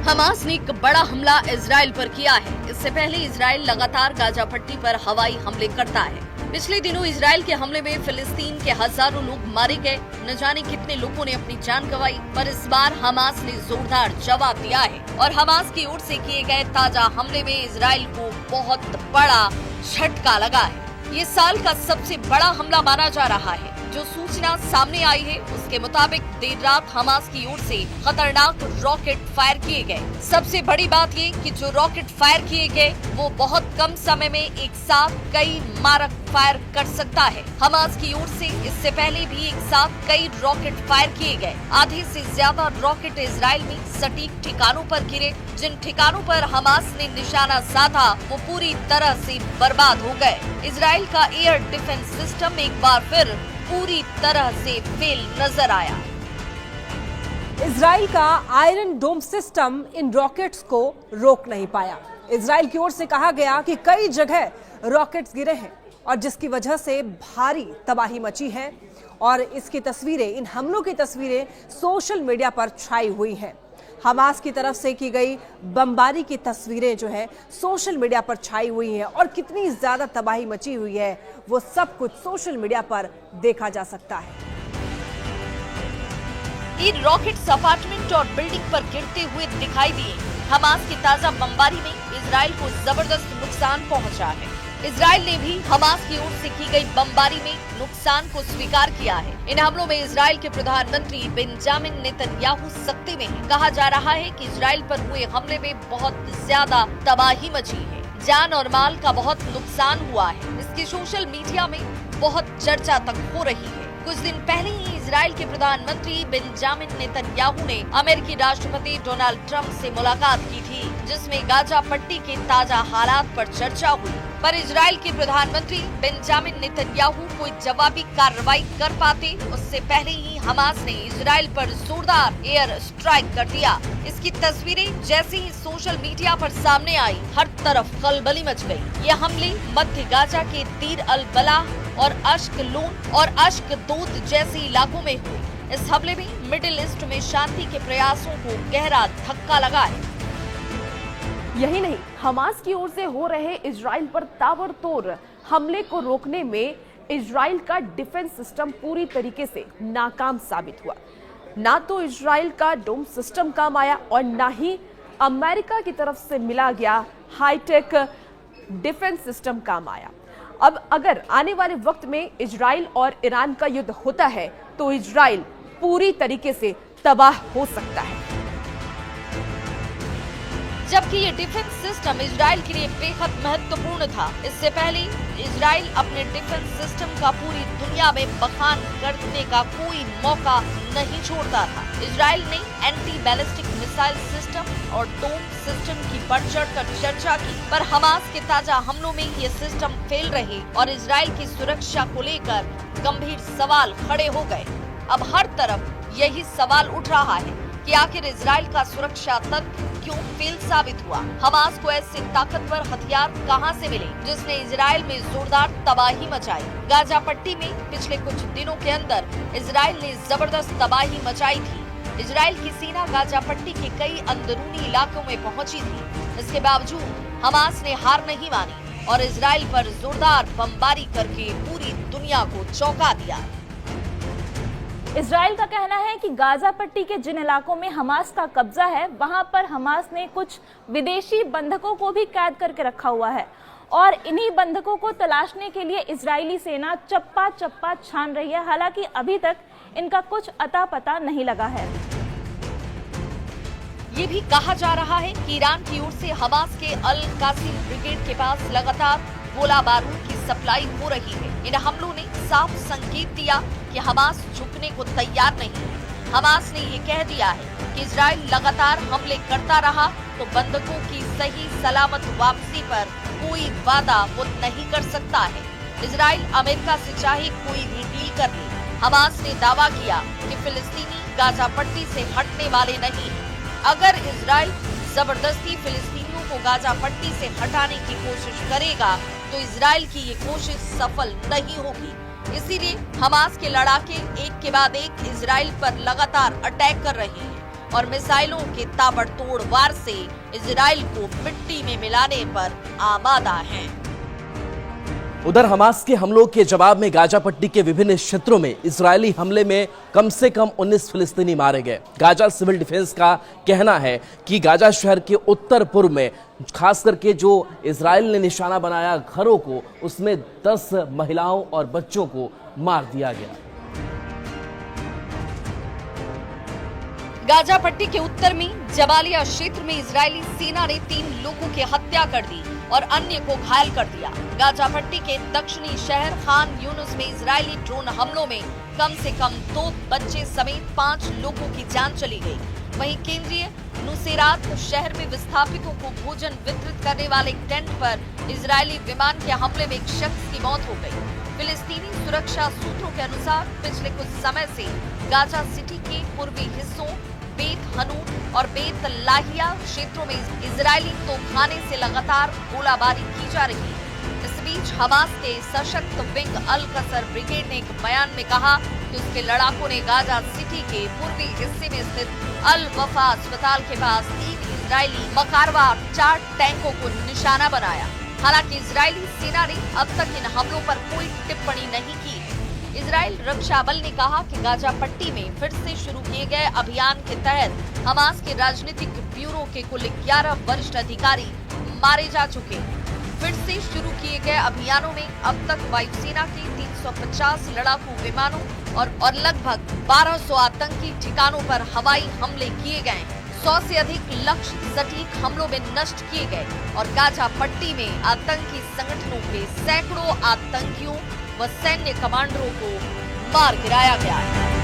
Hamas ने एक बड़ा हमला इजराइल पर किया है। इससे पहले इजराइल लगातार गाजा पट्टी पर हवाई हमले करता है। पिछले दिनों इजराइल के हमले में फिलिस्तीन के हजारों लोग मारे गए, न जाने कितने लोगों ने अपनी जान गंवाई। पर इस बार हमास ने जोरदार जवाब दिया है और हमास की ओर से किए गए ताजा हमले में इजराइल को बहुत बड़ा झटका लगा है। ये साल का सबसे बड़ा हमला माना जा रहा है। जो सूचना सामने आई है उसके मुताबिक देर रात हमास की ओर से खतरनाक रॉकेट फायर किए गए। सबसे बड़ी बात ये कि जो रॉकेट फायर किए गए वो बहुत कम समय में एक साथ कई मारक फायर कर सकता है। हमास की ओर से इससे पहले भी एक साथ कई रॉकेट फायर किए गए। आधे से ज्यादा रॉकेट इजराइल में सटीक ठिकानों पर गिरे। जिन ठिकानों पर हमास ने निशाना साधा वो पूरी तरह से बर्बाद हो गए। इजराइल का एयर डिफेंस सिस्टम एक बार फिर पूरी तरह से फेल नजर आया। इजराइल का आयरन डोम सिस्टम इन रॉकेट्स को रोक नहीं पाया। इजराइल की ओर से कहा गया कि कई जगह रॉकेट्स गिरे हैं और जिसकी वजह से भारी तबाही मची है और इसकी तस्वीरें, इन हमलों की तस्वीरें सोशल मीडिया पर छाई हुई हैं। हमास की तरफ से की गई बमबारी की तस्वीरें जो है सोशल मीडिया पर छाई हुई हैं और कितनी ज्यादा तबाही मची हुई है वो सब कुछ सोशल मीडिया पर देखा जा सकता है। इन रॉकेट्स अपार्टमेंट और बिल्डिंग पर गिरते हुए दिखाई दिए। हमास की ताजा बमबारी में इजराइल को जबरदस्त नुकसान पहुंचा है। इजराइल ने भी हमास की ओर से की गई बमबारी में नुकसान को स्वीकार किया है। इन हमलों में इजराइल के प्रधानमंत्री बेंजामिन नेतन्याहू सत्ते में हैं। कहा जा रहा है कि इजराइल पर हुए हमले में बहुत ज्यादा तबाही मची है, जान और माल का बहुत नुकसान हुआ है। इसकी सोशल मीडिया में बहुत चर्चा तक हो रही है। कुछ दिन पहले ही इजराइल के प्रधानमंत्री बेंजामिन नेतन्याहू ने अमेरिकी राष्ट्रपति डोनाल्ड ट्रंप से मुलाकात की थी, जिसमें गाजा पट्टी के ताजा हालात पर चर्चा हुई। पर इजराइल के प्रधानमंत्री बेंजामिन नेतन्याहू कोई जवाबी कार्रवाई कर पाते उससे पहले ही हमास ने इजराइल पर जोरदार एयर स्ट्राइक कर दिया। इसकी तस्वीरें जैसे ही सोशल मीडिया पर सामने आई, हर तरफ खलबली मच गई। ये हमले मध्य गाजा के तीर अल बलाह और अश्कलोन और अश्कदोद जैसे इलाकों में हुए। इस हमले में मिडिल ईस्ट में शांति के प्रयासों को गहरा धक्का लगा है। यही नहीं, हमास की ओर से हो रहे इजराइल पर ताबड़तोड़ हमले को रोकने में इजराइल का डिफेंस सिस्टम पूरी तरीके से नाकाम साबित हुआ। ना तो इजराइल का डोम सिस्टम काम आया और ना ही अमेरिका की तरफ से मिला गया हाईटेक डिफेंस सिस्टम काम आया। अब अगर आने वाले वक्त में इजराइल और ईरान का युद्ध होता है तो इजराइल पूरी तरीके से तबाह हो सकता है। जबकि ये डिफेंस सिस्टम इजराइल के लिए बेहद महत्वपूर्ण था। इससे पहले इजराइल अपने डिफेंस सिस्टम का पूरी दुनिया में बखान करने का कोई मौका नहीं छोड़ता था। इजराइल ने एंटी बैलिस्टिक मिसाइल सिस्टम और डोम सिस्टम की बढ़ चढ़कर चर्चा की, पर हमास के ताजा हमलों में ये सिस्टम फेल रहे और इजराइल की सुरक्षा को लेकर गंभीर सवाल खड़े हो गए। अब हर तरफ यही सवाल उठ रहा है कि आखिर इजराइल का सुरक्षा तंत्र क्यों फेल साबित हुआ। हमास को ऐसे ताकतवर हथियार कहां से मिले जिसने इजराइल में जोरदार तबाही मचाई। गाजा पट्टी में पिछले कुछ दिनों के अंदर इजराइल ने जबरदस्त तबाही मचाई थी। इजराइल की सेना गाजा पट्टी के कई अंदरूनी इलाकों में पहुंची थी। इसके बावजूद हमास ने हार नहीं मानी और इजराइल पर जोरदार बमबारी करके पूरी दुनिया को चौंका दिया। इजराइल का कहना है कि गाजा पट्टी के जिन इलाकों में हमास का कब्जा है वहां पर हमास ने कुछ विदेशी बंधकों को भी कैद करके रखा हुआ है और इन्हीं बंधकों को तलाशने के लिए इजरायली सेना चप्पा चप्पा छान रही है। हालांकि अभी तक इनका कुछ अता पता नहीं लगा है। ये भी कहा जा रहा है कि ईरान की ओर से हमास के अल कासिम ब्रिगेड के पास लगातार गोला बारूद की सप्लाई हो रही है। इन हमलों ने साफ संकेत दिया कि हमास झुकने को तैयार नहीं है। हमास ने ये कह दिया है कि इजराइल लगातार हमले करता रहा तो बंधकों की सही सलामत वापसी पर कोई वादा वो नहीं कर सकता है। इजराइल अमेरिका से चाहे कोई भी डील कर ले। हमास ने दावा किया कि फिलिस्तीनी गाजा पट्टी से हटने वाले नहीं हैं। अगर इजराइल जबरदस्ती फिलिस्तीनियों को गाजा पट्टी से हटाने की कोशिश करेगा तो इजराइल की ये कोशिश सफल नहीं होगी। इसीलिए हमास के लड़ाके एक के बाद एक इजराइल पर लगातार अटैक कर रहे हैं। और मिसाइलों के ताबड़तोड़ वार से इजराइल को मिट्टी में मिलाने पर आमादा हैं। उधर हमास के हमलों के जवाब में गाजा पट्टी के विभिन्न क्षेत्रों में इजरायली हमले में कम से कम 19 फिलिस्तीनी मारे गए। गाजा सिविल डिफेंस का कहना है कि गाजा शहर के उत्तर पूर्व में खास करके जो इजराइल ने निशाना बनाया घरों को, उसमें 10 महिलाओं और बच्चों को मार दिया गया। गाजा पट्टी के उत्तर में जबालिया क्षेत्र में इजरायली सेना ने 3 लोगों की हत्या कर दी और अन्य को घायल कर दिया। गाजा पट्टी के दक्षिणी शहर खान यूनुस में इजरायली ड्रोन हमलों में कम से कम 2 बच्चे समेत 5 लोगों की जान चली गई। वहीं केंद्रीय नुसेरात शहर में विस्थापितों को भोजन वितरित करने वाले एक टेंट पर इजरायली विमान के हमले में एक शख्स की मौत हो गई। फिलिस्तीनी सुरक्षा सूत्रों के अनुसार पिछले कुछ समय से गाजा सिटी के पूर्वी हिस्सों बेत हनून और बेत लाहिया क्षेत्रों में इजरायली तोपखाने से लगातार गोलाबारी की जा रही है। इस बीच हमास के सशक्त विंग अल कसर ब्रिगेड ने एक बयान में कहा कि उसके लड़ाकों ने गाजा सिटी के पूर्वी हिस्से में स्थित अल वफा अस्पताल के पास 3 इजरायली मकारवा 4 टैंकों को निशाना बनाया। हालांकि इजरायली सेना ने अब तक इन हमलों पर कोई टिप्पणी नहीं की। इजराइल रक्षा बल ने कहा कि गाजा पट्टी में फिर से शुरू किए गए अभियान के तहत हमास के राजनीतिक ब्यूरो के कुल 11 वरिष्ठ अधिकारी मारे जा चुके। फिर से शुरू किए गए अभियानों में अब तक वायुसेना के 350 लड़ाकू विमानों और लगभग 1200 आतंकी ठिकानों पर हवाई हमले किए गए। 100 से अधिक लक्ष्य सटीक हमलों में नष्ट किए गए और गाजा पट्टी में आतंकी संगठनों के सैकड़ों आतंकियों व सैन्य कमांडरों को मार गिराया गया है।